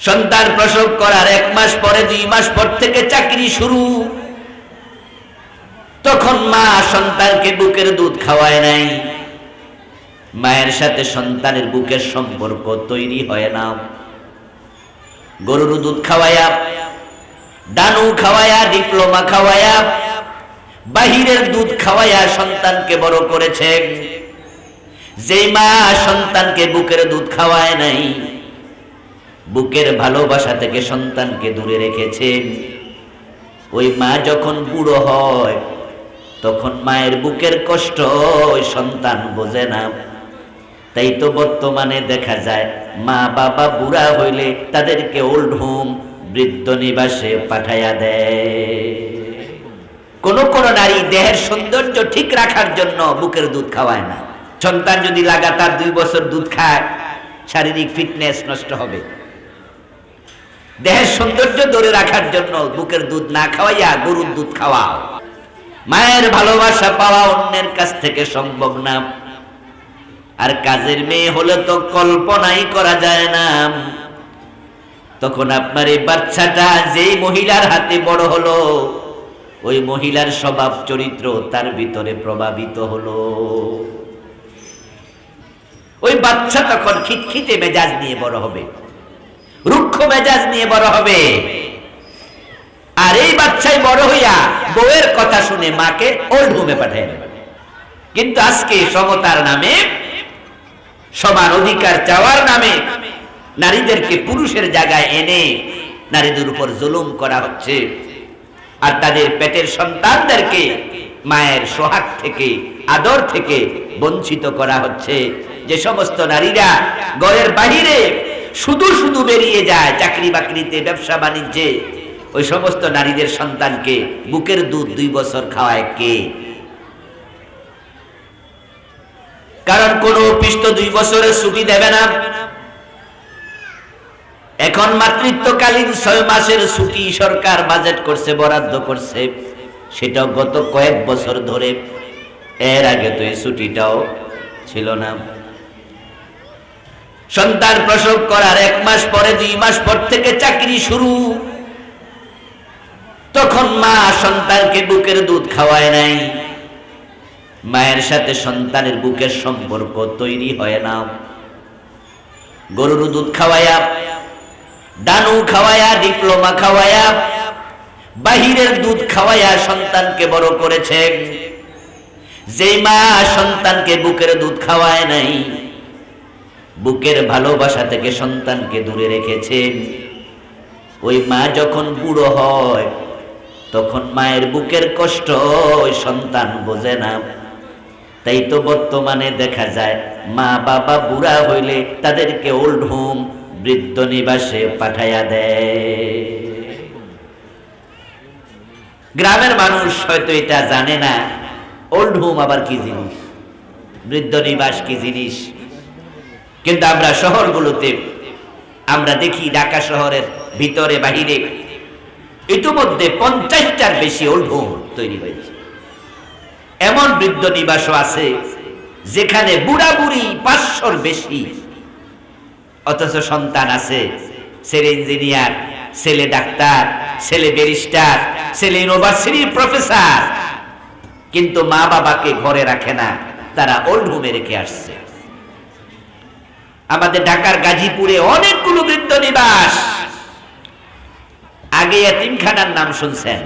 সন্তান প্রসব করার 1 মাস পরে 2 মাস পর থেকে চাকরি শুরু। তখন মা সন্তানকে বুকের দুধ খাওয়ায় নাই, মায়ের সাথে সন্তানের বুকের সম্পর্ক তৈরি হয় না। গরুর দুধ খাওয়ায়া, ডানু খাওয়ায়া, ডিপ্লোমা খাওয়ায়া, বাহিরের দুধ খাওয়ায়া সন্তানকে বড় করেছেন। যেই মা সন্তানকে বুকের দুধ খাওয়ায় নাই, বুকের ভালোবাসা থেকে সন্তানকে দূরে রেখেছেন, ওই মা যখন বুড়ো হয় তখন মায়ের বুকের কষ্ট ওই সন্তান বোঝে না। তাই তো বর্তমানে দেখা যায় মা বাবা বুড়া হইলে তাদেরকে ওল্ড হোম, বৃদ্ধ নিবাসে পাঠাইয়া দেয়। কোন কোন নারী দেহের সৌন্দর্য ঠিক রাখার জন্য বুকের দুধ খাওয়ায় না। সন্তান যদি লাগাতার 2 বছর দুধ খায়, শারীরিক ফিটনেস নষ্ট হবে। দেহের সৌন্দর্য ধরে রাখার জন্য বুকের দুধ না খাওয়াইয়া গরুর দুধ খাওয়াও। মায়ের ভালোবাসা পাওয়া অন্যের কাছ থেকে সম্ভব না। আর কাজের মেয়ে হলে তো কল্পনাই করা যায় না। তখন আপনার এই বাচ্চাটা যেই মহিলার হাতে বড় হলো, ওই মহিলার স্বভাব চরিত্র তার ভিতরে প্রভাবিত হলো। ওই বাচ্চা তখন খিটখিটে মেজাজ নিয়ে বড় হবে, রুক্ষ মেজাজ নিয়ে বড় হবে। আর এই বাচ্চাই বড় হইয়া বউয়ের কথা শুনে মাকে ওল্ড হোমে পাঠায়। কিন্তু আজকে সমতার নামে, সমান অধিকার চাওয়ার নামে নারীদেরকে পুরুষের জায়গায় এনে নারীদের উপর জুলুম করা হচ্ছে। আর তাদের পেটের সন্তানদেরকে মায়ের সোহাগ থেকে, আদর থেকে বঞ্চিত করা হচ্ছে। যে সমস্ত নারীরা ঘরের বাহিরে শুধু শুধু বেরিয়ে যায় চাকরি বাকরিতে, ব্যবসা বাণিজ্যে, ওই সমস্ত নারীদের সন্তানকে বুকের দুধ 2 বছর খাওয়ায় কে? কারণ কোন অফিস তো 2 বছরের ছুটি দেবে না। এখন মাতৃত্বকালীন 6 মাসের ছুটি সরকার বাজেট করছে, বরাদ্দ করছে, সেটাও গত কয়েক বছর ধরে। এর আগে তো এই ছুটিটাও ছিল না। সন্তান প্রসব করার 1 মাস পরে 2 মাস পর থেকে চাকরি শুরু। তখন মা সন্তানকে বুকের দুধ খাওয়ায় নাই, মায়ের সাথে সন্তানের বুকের সম্পর্ক তৈরি হয় না। গরুর দুধ খাওয়ায়া, ডানু খাওয়ায়া, ডিপ্লোমা খাওয়ায়া, বাহিরের দুধ খাওয়ায়া সন্তানকে বড় করেছেন। যেই মা সন্তানকে বুকের দুধ খাওয়ায় নাই, বুকের ভালোবাসা থেকে সন্তানকে দূরে রেখেছেন, ওই মা যখন বুড়ো হয় তখন মায়ের বুকের কষ্ট ওই সন্তান বোঝে না। তাই তো বর্তমানে দেখা যায় মা বাবা বুড়া হইলে তাদেরকে ওল্ড হোম, বৃদ্ধ নিবাসে পাঠাইয়া দেয়। গ্রামের মানুষ হয়তো এটা জানে না ওল্ড হোম আবার কি জিনিস, বৃদ্ধ নিবাস কি জিনিস। কিন্তু আমরা শহরগুলোতে আমরা দেখি, ঢাকা শহরের ভিতরে বাহিরে ইতিমধ্যে 50টার বেশি ওল্ড হোম তৈরি হয়েছে। এমন বৃদ্ধ নিবাসও আছে যেখানে বুড়া বুড়ি 500-র বেশি, অথচ সন্তান আছে, ছেলে ইঞ্জিনিয়ার, ছেলে ডাক্তার, ছেলে ব্যারিস্টার, ছেলে ইউনিভার্সিটির প্রফেসর, কিন্তু মা বাবাকে ঘরে রাখে না, তারা ওল্ড হোমে রেখে আসছে। আমাদের ঢাকার গাজীপুরে অনেকগুলো বৃদ্ধ নিবাস। আগে এতিমখানার নাম শুনছেন,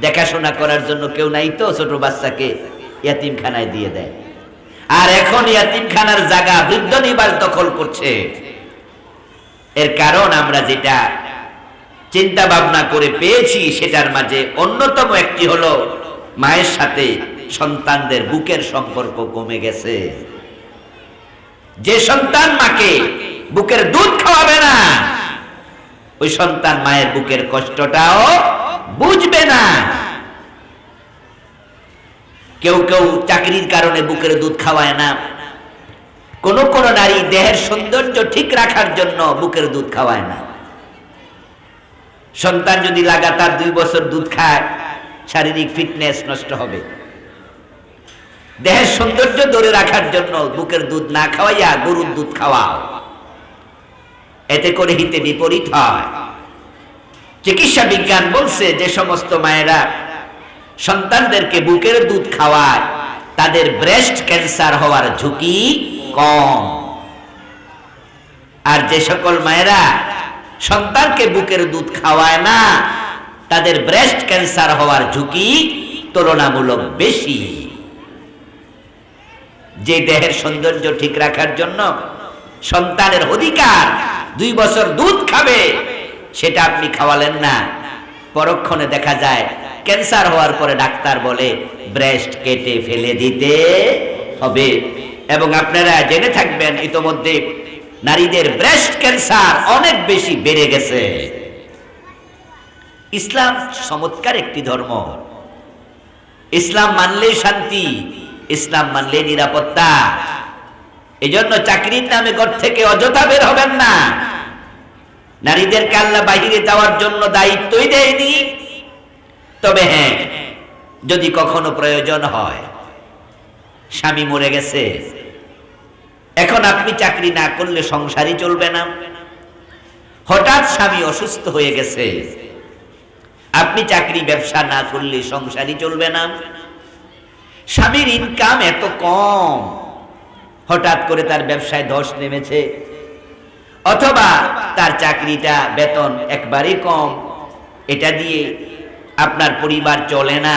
দেখাশোনা করার জন্য কেউ নাই তো ছোট বাচ্চাকে এতিমখানায় দিয়ে দেয়। আর এখন এতিমখানার জায়গা বৃদ্ধ নিবাস দখল করছে। এর কারণ আমরা যেটা চিন্তা ভাবনা করে পেয়েছি সেটার মাঝে অন্যতম একটি হলো মায়ের সাথে সন্তানদের বুকের সম্পর্ক কমে গেছে। যে সন্তান মাকে বুকের দুধ খাওয়াবে না, ওই সন্তান মায়ের বুকের কষ্টটাও বুঝবে না। কেউ কেউ চাকরির কারণে বুকের দুধ খাওয়ায় না। কোন কোন নারী দেহের সৌন্দর্য ঠিক রাখার জন্য বুকের দুধ খাওয়ায় না। সন্তান যদি লাগাতার 2 বছর দুধ খায়, শারীরিক ফিটনেস নষ্ট হবে। দেহের সৌন্দর্য ধরে রাখার জন্য বুকের দুধ না খাওয়াইয়া গরুর দুধ খাওয়াও। এতে করে হিতে বিপরীত হয়। চিকিৎসা বিজ্ঞান বলছে যে সমস্ত মায়েরা সন্তানদেরকে বুকের দুধ খাওয়ায় তাদের ব্রেস্ট ক্যান্সার হওয়ার ঝুঁকি কম। আর যে সকল মায়েরা সন্তানকে বুকের দুধ খাওয়ায় না তাদের ব্রেস্ট ক্যান্সার হওয়ার ঝুঁকি তুলনামূলক বেশি। যে দেহের সৌন্দর্য ঠিক রাখার জন্য সন্তানের অধিকার 2 বছর দুধ খাবে, সেটা আপনি খাওয়ালেন না, পরক্ষণে দেখা যায় ক্যান্সার হওয়ার পরে ডাক্তার বলে ব্রেস্ট কেটে ফেলে দিতে হবে। এবং আপনারা জেনে থাকবেন ইতোমধ্যে নারীদের ব্রেস্ট ক্যান্সার অনেক বেশি বেড়ে গেছে। ইসলাম চমৎকার একটি ধর্ম। ইসলাম মানলে শান্তি, ইসলাম মানলে নিরাপত্তা। এজন্য চাকরির নামে ঘর থেকে অযথা বের হবেন না। নারীদেরকে আল্লাহ বাহিরে যাওয়ার জন্য দায়িত্বই দেয়নি। তবে হ্যাঁ, যদি কখনো প্রয়োজন হয়, স্বামী মরে গেছে, এখন আপনি চাকরি না করলে সংসারই চলবে না, হঠাৎ স্বামী অসুস্থ হয়ে গেছে, আপনি চাকরি ব্যবসা না করলে সংসারই চলবে না, স্বামীর ইনকাম এত কম, হঠাৎ করে তার ব্যবসায় ধস নেমেছে, অথবা তার চাকরিটা বেতন একবারই কম, এটা দিয়ে আপনার পরিবার চলে না,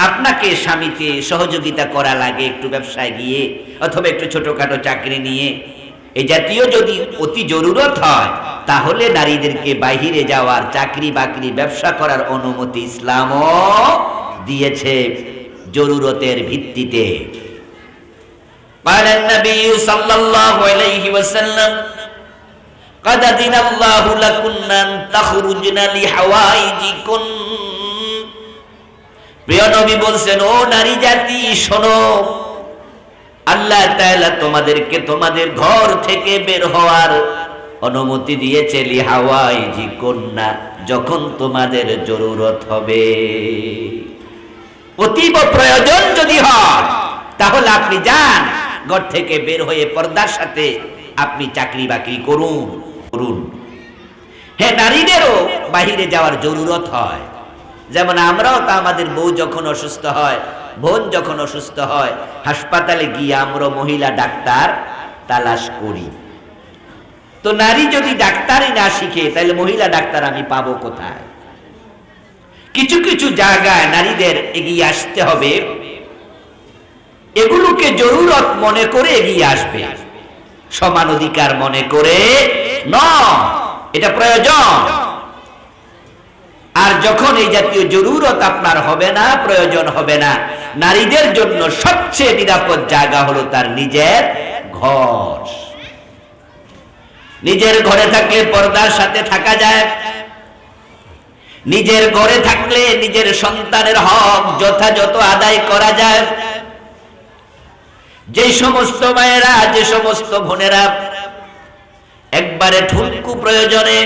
আপনাকে স্বামীকে সহযোগিতা করা লাগে একটু ব্যবসায় গিয়ে অথবা একটু ছোটখাটো চাকরি নিয়ে, এই জাতীয় যদি অতি জরুরত হয়, তাহলে নারীদেরকে বাহিরে যাওয়ার, চাকরি বাকরি ব্যবসা করার অনুমতি ইসলামও দিয়েছে জরুরতের ভিত্তিতে। قال النبي صلى الله عليه وسلم قد أذن الله لكن أن تخرجن لحوائجكن। প্রিয় নবী বলছেন, ও নারী জাতি শোনো, আল্লাহ তাআলা তোমাদেরকে তোমাদের ঘর থেকে বের হওয়ার অনুমতি দিয়েছে লিহাওয়াইজিকুন্না, যখন তোমাদের জরুরত হবে, অতীব প্রয়োজন যদি হয় তাহলে আপনি যান, ঘর থেকে বের হয়ে পর্দার সাথে আপনি চাকরি বাকরি করুন। হ্যাঁ, নারীদেরও বাহিরে যাওয়ার জরুরত হয়। যেমন আমরাও তো আমাদের বউ যখন অসুস্থ হয়, বোন যখন অসুস্থ হয়, হাসপাতালে গিয়ে আমরা মহিলা ডাক্তার তালাশ করি। তো নারী যদি ডাক্তারই না শিখে তাহলে মহিলা ডাক্তার আমি পাবো কোথায়? কিছু কিছু জায়গায় নারীদের এগিয়ে আসতে হবে, এগুলোকে জরুরত মনে করে এগিয়ে আসবে, সমান অধিকার মনে করে নয়, এটা প্রয়োজন। আর যখন এই জাতীয় জরুরত আপনার হবে না, প্রয়োজন হবে না, নারীদের জন্য সবচেয়ে নিরাপদ জায়গা হলো তার নিজের ঘর। নিজের ঘরে থাকলে পর্দার সাথে থাকা যায়, নিজের ঘরে থাকলে নিজের সন্তানের হক যথাযথ আদায় করা যায়। যে সমস্ত মায়েরা, যে সমস্ত বোনেরা একবারে ঠুনকু প্রয়োজনে,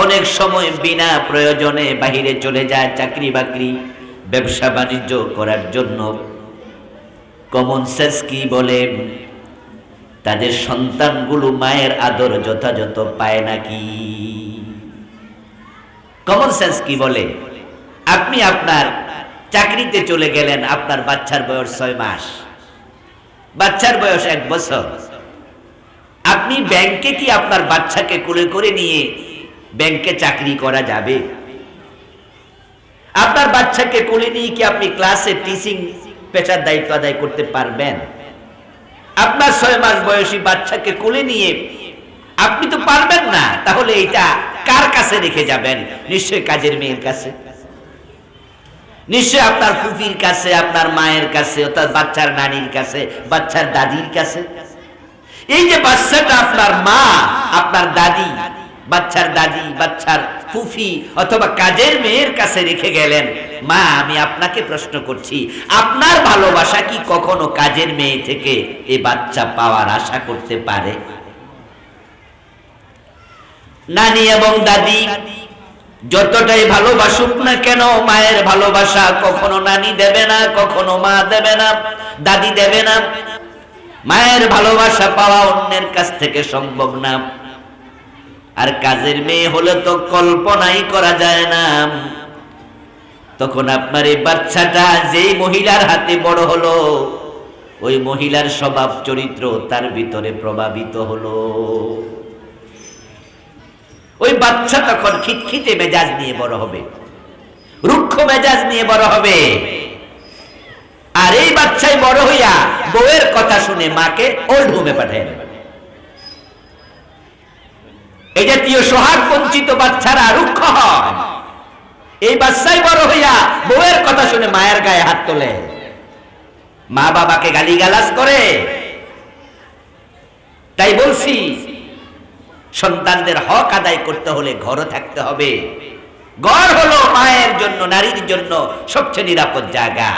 অনেক সময় বিনা প্রয়োজনে বাহিরে চলে যায় চাকরি বাকরি ব্যবসা বাণিজ্য করার জন্য, কমন সেন্স কি বলে? তাদের সন্তানগুলো মায়ের আদর যথাযথ পায় নাকি? কমন সেন্স কি বলে? আপনি আপনার চাকরিতে চলে গেলেন, আপনার বাচ্চার বয়স 6 মাস, বাচ্চার বয়স 1 বছর, আপনি ব্যাংকে কি আপনার বাচ্চাকে কোলে করে নিয়ে ব্যাংকে চাকরি করা যাবে? আপনার বাচ্চাকে কোলে নিয়ে কি আপনি ক্লাসে টিচিং পেশার দায়িত্ব আদায় করতে পারবেন? আপনার 6 মাস বয়সী বাচ্চাকে কোলে নিয়ে আপনি তো পারবেন না। তাহলে এটা কার কাছে রেখে যাবেন? নিশ্চয়ই কাজের মেয়ের কাছে, নিশ্চয় আপনার ফুফির কাছে, আপনার মায়ের কাছে, অর্থাৎ বাচ্চার নানির কাছে, বাচ্চার দাদির কাছে। এই যে বাচ্চাটা আপনার মা, আপনার দাদি, বাচ্চার দাদি, বাচ্চার ফুফি অথবা কাজের মেয়ের কাছে রেখে গেলেন, মা আমি আপনাকে প্রশ্ন করছি, আপনার ভালোবাসা কি কখনো কাজের মেয়ে থেকে এই বাচ্চা পাওয়ার আশা করতে পারে? নানি এবং দাদি যতটাই ভালোবাসুক না কেন, মায়ের ভালোবাসা কখনো নানি দেবে না, কখনো মা দেবে না, দাদি দেবে না। মায়ের ভালোবাসা পাওয়া অন্যের কাছ থেকে সম্ভব না। আর কাজের মেয়ে হলে তো কল্পনাই করা যায় না। তখন আপনার এই বাচ্চাটা যেই মহিলার হাতে বড় হলো, ওই মহিলার স্বভাব চরিত্র তার ভিতরে প্রভাবিত হলো। ওই বাচ্চা তখন খিটখিটে মেজাজ নিয়ে বড় হবে, রুক্ষ মেজাজ নিয়ে বড় হবে। আর এই বাচ্চাই বড় হইয়া বউয়ের কথা শুনে মাকে ওল্ড হোমে পাঠায় দেবে। এই জাতীয় সোহাগ বঞ্চিত বাচ্চারা রুক্ষ হয়। এই বাচ্চাই বড় হইয়া বউয়ের কথা শুনে মায়ের গায়ে হাত তোলে, মা বাবাকে গালিগালাজ করে। তাই বলছি, সন্তানদের হক আদায় করতে হলে ঘরে থাকতে হবে। ঘর হলো মায়ের জন্য, নারীর জন্য সবচেয়ে নিরাপদ জায়গা।